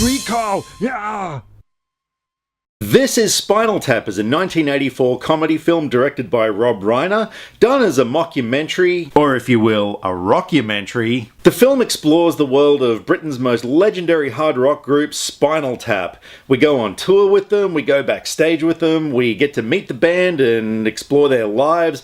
Recall! Yeah! This Is Spinal Tap is a 1984 comedy film directed by Rob Reiner, done as a mockumentary, or if you will, a rockumentary. The film explores the world of Britain's most legendary hard rock group, Spinal Tap. We go on tour with them, we go backstage with them, we get to meet the band and explore their lives.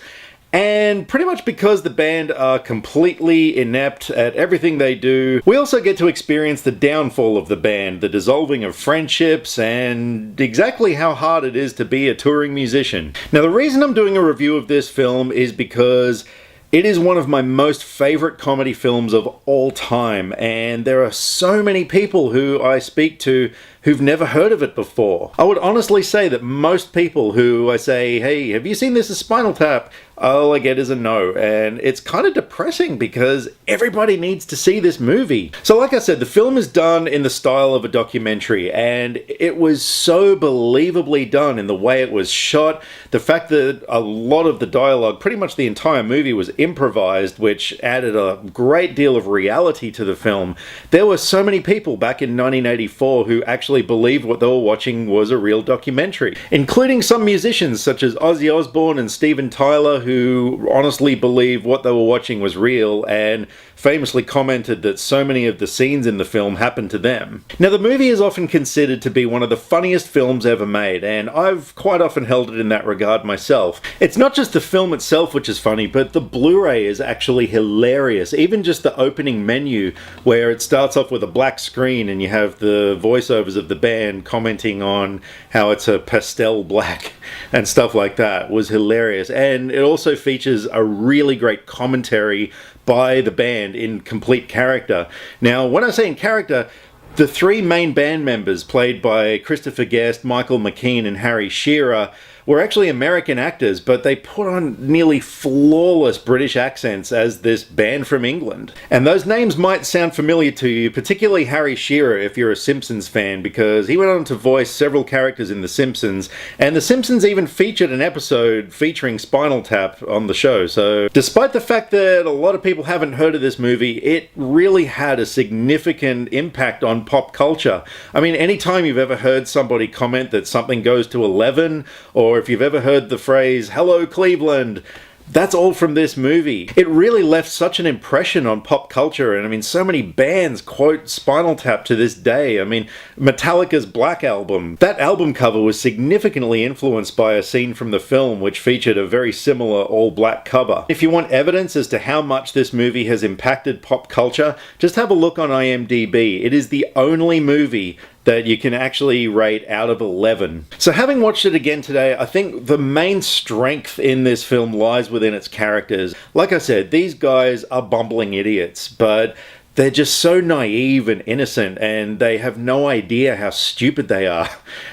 And pretty much because the band are completely inept at everything they do, we also get to experience the downfall of the band, the dissolving of friendships, and exactly how hard it is to be a touring musician. Now, the reason I'm doing a review of this film is because it is one of my most favorite comedy films of all time, and there are so many people who I speak to who've never heard of it before. I would honestly say that most people who I say, hey, have you seen This Is Spinal Tap? All I get is a no, and it's kind of depressing because everybody needs to see this movie. So like I said, the film is done in the style of a documentary, and it was so believably done in the way it was shot. The fact that a lot of the dialogue, pretty much the entire movie, was improvised, which added a great deal of reality to the film. There were so many people back in 1984 who actually believed what they were watching was a real documentary, including some musicians such as Ozzy Osbourne and Steven Tyler, who honestly believed what they were watching was real and famously commented that so many of the scenes in the film happened to them. Now, the movie is often considered to be one of the funniest films ever made, and I've quite often held it in that regard myself. It's not just the film itself which is funny, but the Blu-ray is actually hilarious. Even just the opening menu, where it starts off with a black screen and you have the voiceovers of the band commenting on how it's a pastel black and stuff like that, was hilarious. And it also features a really great commentary by the band in complete character. Now, when I say in character, the three main band members, played by Christopher Guest, Michael McKean, and Harry Shearer, were actually American actors, but they put on nearly flawless British accents as this band from England. And those names might sound familiar to you, particularly Harry Shearer if you're a Simpsons fan, because he went on to voice several characters in The Simpsons, and The Simpsons even featured an episode featuring Spinal Tap on the show. So despite the fact that a lot of people haven't heard of this movie, it really had a significant impact on pop culture. I mean, anytime you've ever heard somebody comment that something goes to 11, or if you've ever heard the phrase, "Hello Cleveland," that's all from this movie. It really left such an impression on pop culture, and I mean, so many bands quote Spinal Tap to this day. I mean, Metallica's Black Album, that album cover was significantly influenced by a scene from the film which featured a very similar all-black cover. If you want evidence as to how much this movie has impacted pop culture, just have a look on IMDb. It is the only movie that you can actually rate out of 11. So having watched it again today, I think the main strength in this film lies within its characters. Like I said, these guys are bumbling idiots, but they're just so naive and innocent, and they have no idea how stupid they are.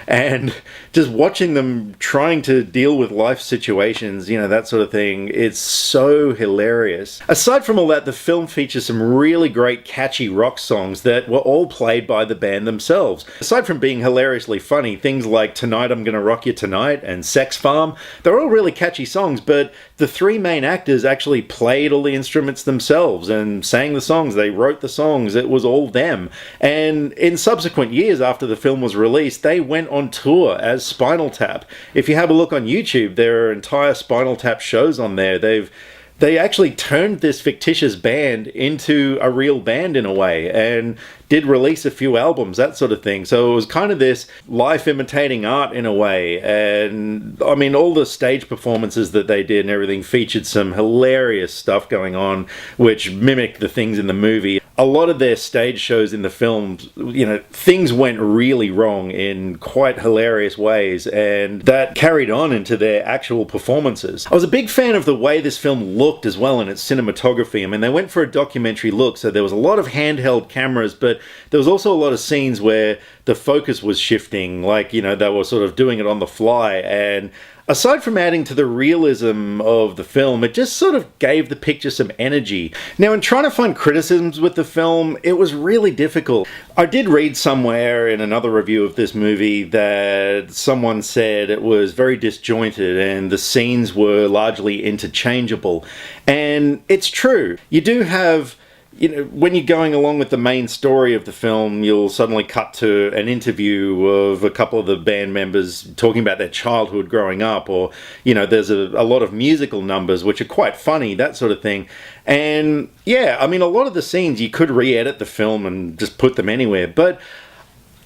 And just watching them trying to deal with life situations, you know, that sort of thing, it's so hilarious. Aside from all that, the film features some really great catchy rock songs that were all played by the band themselves. Aside from being hilariously funny, things like Tonight I'm Gonna Rock You Tonight and Sex Farm, they're all really catchy songs, but the three main actors actually played all the instruments themselves and sang the songs. They wrote the songs. It was all them. And in subsequent years after the film was released, they went on tour as Spinal Tap. If you have a look on YouTube, there are entire Spinal Tap shows on there. They actually turned this fictitious band into a real band in a way, and did release a few albums, that sort of thing. So it was kind of this life imitating art in a way. And I mean, all the stage performances that they did and everything featured some hilarious stuff going on, which mimicked the things in the movie. A lot of their stage shows in the film, you know, things went really wrong in quite hilarious ways, and that carried on into their actual performances. I was a big fan of the way this film looked as well in its cinematography. I mean, they went for a documentary look, so there was a lot of handheld cameras, but there was also a lot of scenes where the focus was shifting, like, you know, they were sort of doing it on the fly. And aside from adding to the realism of the film, it just sort of gave the picture some energy. Now, in trying to find criticisms with the film, it was really difficult. I did read somewhere in another review of this movie that someone said it was very disjointed and the scenes were largely interchangeable. And it's true. You do have, when you're going along with the main story of the film, you'll suddenly cut to an interview of a couple of the band members talking about their childhood growing up, or, there's a lot of musical numbers which are quite funny, that sort of thing. And yeah, I mean, a lot of the scenes you could re-edit the film and just put them anywhere, but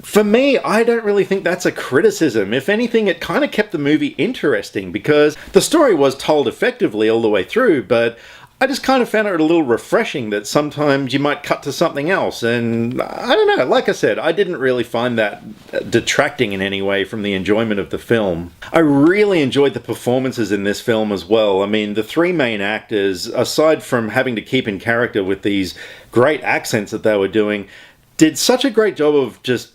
for me, I don't really think that's a criticism. If anything, it kind of kept the movie interesting because the story was told effectively all the way through, but I just kind of found it a little refreshing that sometimes you might cut to something else. And I don't know, like I said, I didn't really find that detracting in any way from the enjoyment of the film. I really enjoyed the performances in this film as well. I mean, the three main actors, aside from having to keep in character with these great accents that they were doing, did such a great job of just,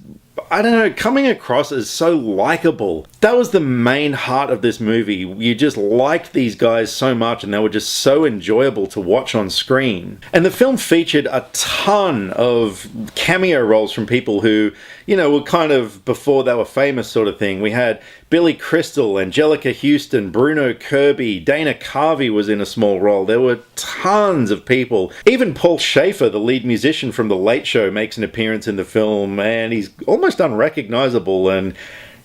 I don't know, coming across as so likable. That was the main heart of this movie. You just liked these guys so much and they were just so enjoyable to watch on screen. And the film featured a ton of cameo roles from people who, were kind of before they were famous sort of thing. We had Billy Crystal, Angelica Houston, Bruno Kirby, Dana Carvey was in a small role. There were tons of people. Even Paul Schaefer, the lead musician from The Late Show, makes an appearance in the film, and he's almost unrecognizable, and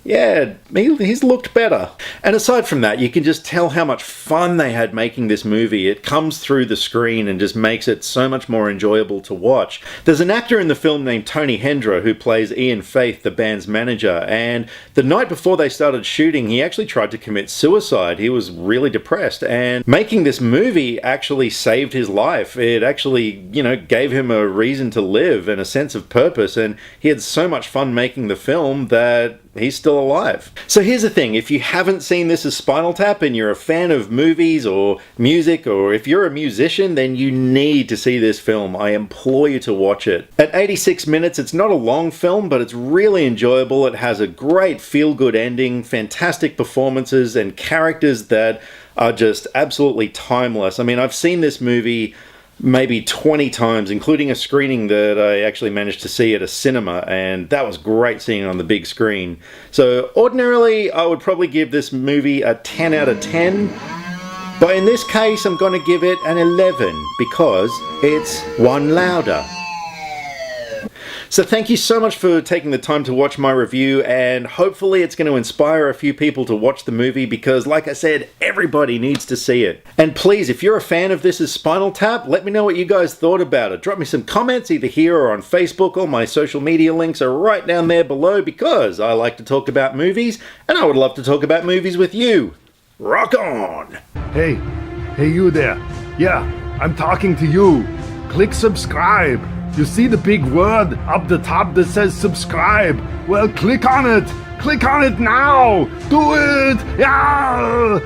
yeah, he's looked better. And aside from that, you can just tell how much fun they had making this movie. It comes through the screen and just makes it so much more enjoyable to watch. There's an actor in the film named Tony Hendra who plays Ian Faith, the band's manager, and the night before they started shooting, he actually tried to commit suicide. He was really depressed, and making this movie actually saved his life. It actually, gave him a reason to live and a sense of purpose, and he had so much fun making the film that he's still alive. So here's the thing, if you haven't seen This Is Spinal Tap and you're a fan of movies or music, or if you're a musician, then you need to see this film. I implore you to watch it. At 86 minutes, it's not a long film, but it's really enjoyable. It has a great feel-good ending, fantastic performances, and characters that are just absolutely timeless. I mean, I've seen this movie maybe 20 times, including a screening that I actually managed to see at a cinema, and that was great seeing it on the big screen. So ordinarily, I would probably give this movie a 10 out of 10, but in this case, I'm going to give it an 11 because it's one louder. So thank you so much for taking the time to watch my review, and hopefully it's going to inspire a few people to watch the movie because, like I said, everybody needs to see it. And please, if you're a fan of This Is Spinal Tap, let me know what you guys thought about it. Drop me some comments either here or on Facebook. All my social media links are right down there below because I like to talk about movies, and I would love to talk about movies with you. Rock on! Hey you there. Yeah, I'm talking to you. Click subscribe. You see the big word up the top that says subscribe? Well, click on it! Click on it now! Do it! Yeah!